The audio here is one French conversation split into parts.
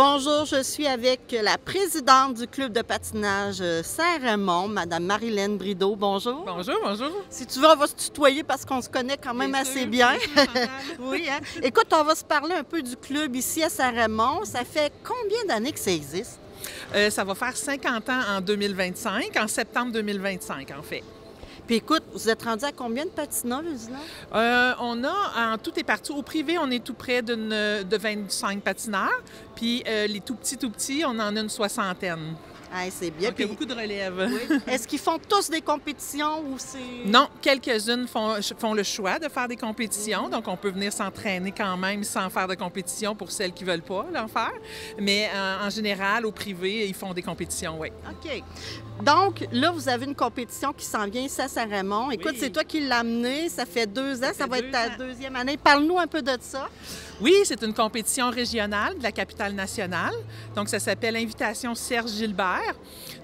Bonjour, je suis avec la présidente du club de patinage Saint-Raymond, Madame Marilène Brideau. Bonjour. Bonjour, bonjour. Si tu veux, on va se tutoyer parce qu'on se connaît quand même assez bien. Oui, hein? Écoute, on va se parler un peu du club ici à Saint-Raymond. Ça fait combien d'années que ça existe? Ça va faire 50 ans en 2025, en septembre 2025 en fait. Puis écoute, vous êtes rendu à combien de patineuses, là? On a en tout et partout, au privé, on est tout près de 25 patineurs. Puis les tout petits, on en a une soixantaine. Ah, c'est bien. Donc, il y a beaucoup de relève. Oui. Est-ce qu'ils font tous des compétitions ou c'est... Non, quelques-unes font le choix de faire des compétitions. Donc, on peut venir s'entraîner quand même sans faire de compétition pour celles qui ne veulent pas l'en faire. Mais en général, au privé, ils font des compétitions, oui. OK. Donc, là, vous avez une compétition qui s'en vient ici à Saint-Raymond. Écoute, c'est toi qui l'as amenée. Ça fait 2 ans. Ça va être ta deuxième année. Parle-nous un peu de ça. Oui, c'est une compétition régionale de la capitale nationale. Donc, ça s'appelle Invitation Serge Gilbert.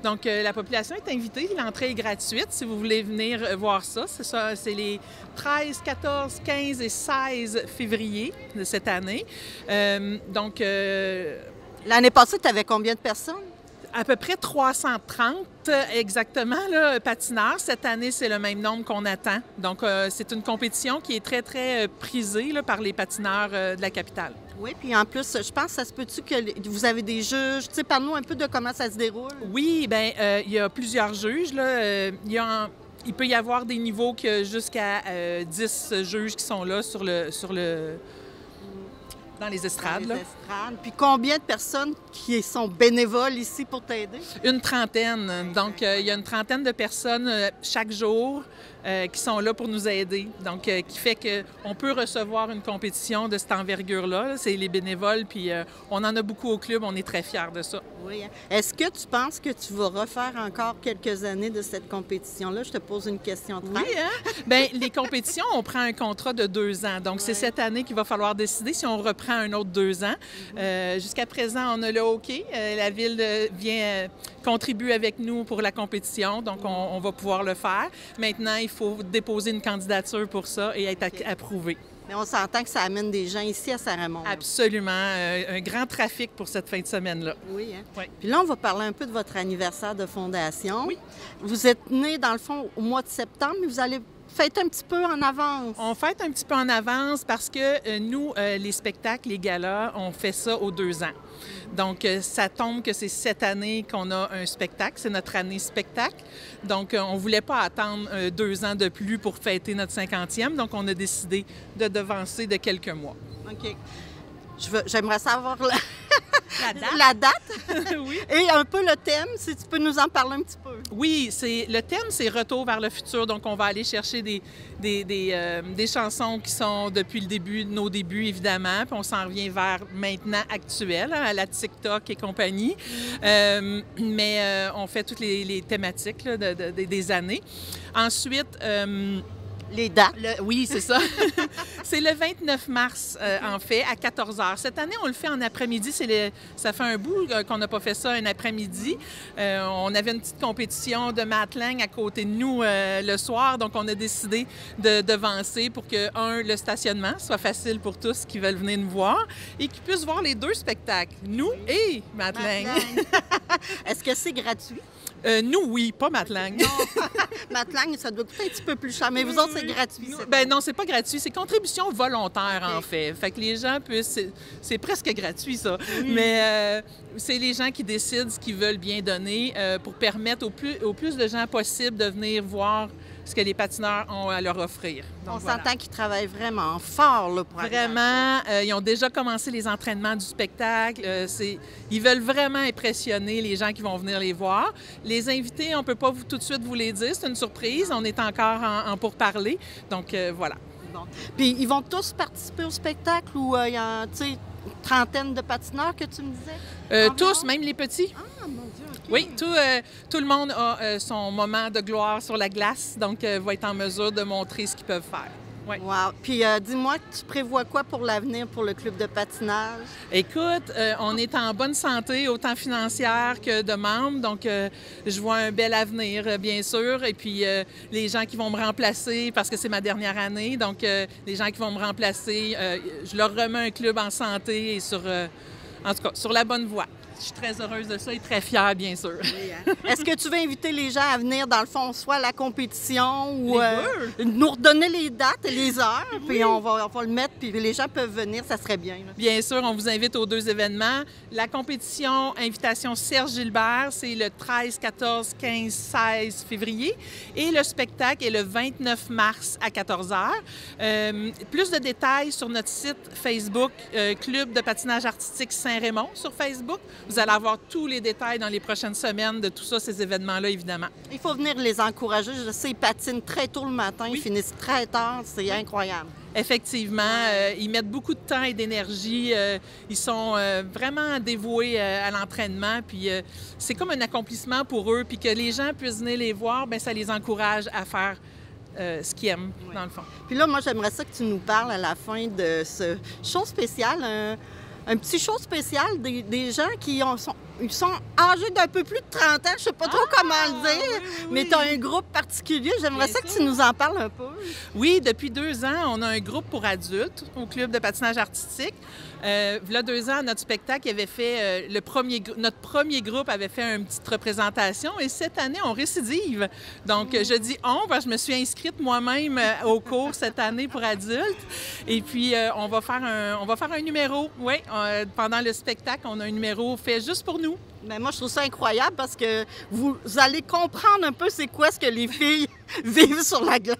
Donc, la population est invitée. L'entrée est gratuite si vous voulez venir voir ça. C'est les 13, 14, 15 et 16 février de cette année. L'année passée, tu avais combien de personnes? À peu près 330 exactement, là, patineurs. Cette année, c'est le même nombre qu'on attend. Donc, c'est une compétition qui est très, très prisée là, par les patineurs de la capitale. Oui, puis en plus, je pense, ça se peut-tu que vous avez des juges? Tu sais, parle-nous un peu de comment ça se déroule. Oui, bien, il y a plusieurs juges, là. Il peut y avoir des niveaux jusqu'à 10 juges qui sont là dans les estrades. Dans les estrades. Puis combien de personnes qui sont bénévoles ici pour t'aider? Une trentaine. Donc, il y a une trentaine de personnes chaque jour qui sont là pour nous aider. Donc, qui fait qu'on peut recevoir une compétition de cette envergure-là. C'est les bénévoles, puis on en a beaucoup au club. On est très fiers de ça. Oui. Est-ce que tu penses que tu vas refaire encore quelques années de cette compétition-là? Je te pose une question de Oui, hein? Bien, les compétitions, on prend un contrat de 2 ans. Donc, c'est cette année qu'il va falloir décider si on reprend un autre 2 ans. Jusqu'à présent, on a le hockey. La Ville vient contribuer avec nous pour la compétition, donc on va pouvoir le faire. Maintenant, il faut déposer une candidature pour ça et être approuvé. Mais on s'entend que ça amène des gens ici à Saint-Raymond. Absolument. Un grand trafic pour cette fin de semaine-là. Oui, hein? Oui. Puis là, on va parler un peu de votre anniversaire de fondation. Oui. Vous êtes né, dans le fond, au mois de septembre, mais vous allez fêter un petit peu en avance. On fête un petit peu en avance parce que nous, les spectacles, les galas, on fait ça aux 2 ans. Donc, ça tombe que c'est cette année qu'on a un spectacle. C'est notre année spectacle. Donc, on ne voulait pas attendre 2 ans de plus pour fêter notre 50e. Donc, on a décidé de devancer de quelques mois. OK. J'aimerais savoir la date. Oui. Et un peu le thème, si tu peux nous en parler un petit peu. Oui, le thème, c'est Retour vers le futur. Donc, on va aller chercher des chansons qui sont depuis le début, nos débuts, évidemment. Puis on s'en revient vers maintenant actuel, hein, à la TikTok et compagnie. Mais on fait toutes les thématiques là, des années. Ensuite... les dates. Oui, c'est ça. C'est le 29 mars, en fait, à 14 h. Cette année, on le fait en après-midi. Ça fait un bout qu'on n'a pas fait ça un après-midi. On avait une petite compétition de matelin à côté de nous le soir, donc on a décidé de devancer pour que, le stationnement soit facile pour tous qui veulent venir nous voir et qu'ils puissent voir les 2 spectacles, nous et Matelin. Est-ce que c'est gratuit? Nous, oui, pas Matelin. Matelin, ça doit coûter un petit peu plus cher, mais vous autres, c'est gratuit. Ben non, c'est pas gratuit. C'est contribution volontaire, en fait. Fait que les gens puissent... C'est presque gratuit, ça. Mais c'est les gens qui décident ce qu'ils veulent bien donner pour permettre au plus de gens possible de venir voir ce que les patineurs ont à leur offrir. Donc, on s'entend qu'ils travaillent vraiment fort là, pour vraiment. Ils ont déjà commencé les entraînements du spectacle. Ils veulent vraiment impressionner les gens qui vont venir les voir. Les invités, on ne peut pas tout de suite vous les dire. C'est une surprise. On est encore en pourparlers. Donc, voilà. Bon. Puis, ils vont tous participer au spectacle ou il y a une trentaine de patineurs que tu me disais? Tous, même les petits. Ah, mon Dieu, OK. Oui, tout le monde a son moment de gloire sur la glace, donc va être en mesure de montrer ce qu'ils peuvent faire. Oui. Wow. Puis dis-moi, tu prévois quoi pour l'avenir pour le club de patinage? Écoute, on est en bonne santé, autant financière que de membres, donc je vois un bel avenir, bien sûr. Et puis les gens qui vont me remplacer, parce que c'est ma dernière année, donc les gens qui vont me remplacer, je leur remets un club en santé et En tout cas, sur la bonne voie. Je suis très heureuse de ça et très fière, bien sûr. Est-ce que tu veux inviter les gens à venir, dans le fond, soit à la compétition ou Les nous redonner les dates et les heures, puis on va le mettre, puis les gens peuvent venir, ça serait bien. Là. Bien sûr, on vous invite aux 2 événements. La compétition Invitation Serge Gilbert, c'est le 13, 14, 15, 16 février. Et le spectacle est le 29 mars à 14 h. Plus de détails sur notre site Facebook, Club de patinage artistique Saint-Raymond sur Facebook. Vous allez avoir tous les détails dans les prochaines semaines de tout ça, ces événements-là, évidemment. Il faut venir les encourager. Je sais, ils patinent très tôt le matin, ils finissent très tard. C'est incroyable. Effectivement, ils mettent beaucoup de temps et d'énergie. Ils sont vraiment dévoués à l'entraînement. Puis c'est comme un accomplissement pour eux. Puis que les gens puissent venir les voir, bien, ça les encourage à faire ce qu'ils aiment, dans le fond. Puis là, moi, j'aimerais ça que tu nous parles à la fin de ce show spécial. Un petit show spécial des gens qui sont âgés d'un peu plus de 30 ans, je sais pas trop comment le dire, mais tu as un groupe particulier. J'aimerais ça que tu nous en parles un peu. Oui, depuis 2 ans, on a un groupe pour adultes au Club de patinage artistique. Il y a 2 ans, notre spectacle avait fait, notre premier groupe avait fait une petite représentation et cette année, on récidive. Donc, je dis on, parce que je me suis inscrite moi-même au cours cette année pour adultes. Et puis, on va faire un numéro, oui, pendant le spectacle, on a un numéro fait juste pour nous. Bien, moi, je trouve ça incroyable parce que vous allez comprendre un peu c'est quoi ce que les filles vivent sur la glace.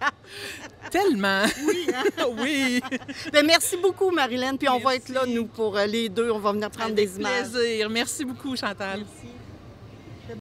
Tellement! Oui, hein? Oui! Bien, merci beaucoup, Marilyn. Puis on va être là, nous, pour les 2. On va venir prendre des images. Avec plaisir. Merci beaucoup, Chantal. Merci.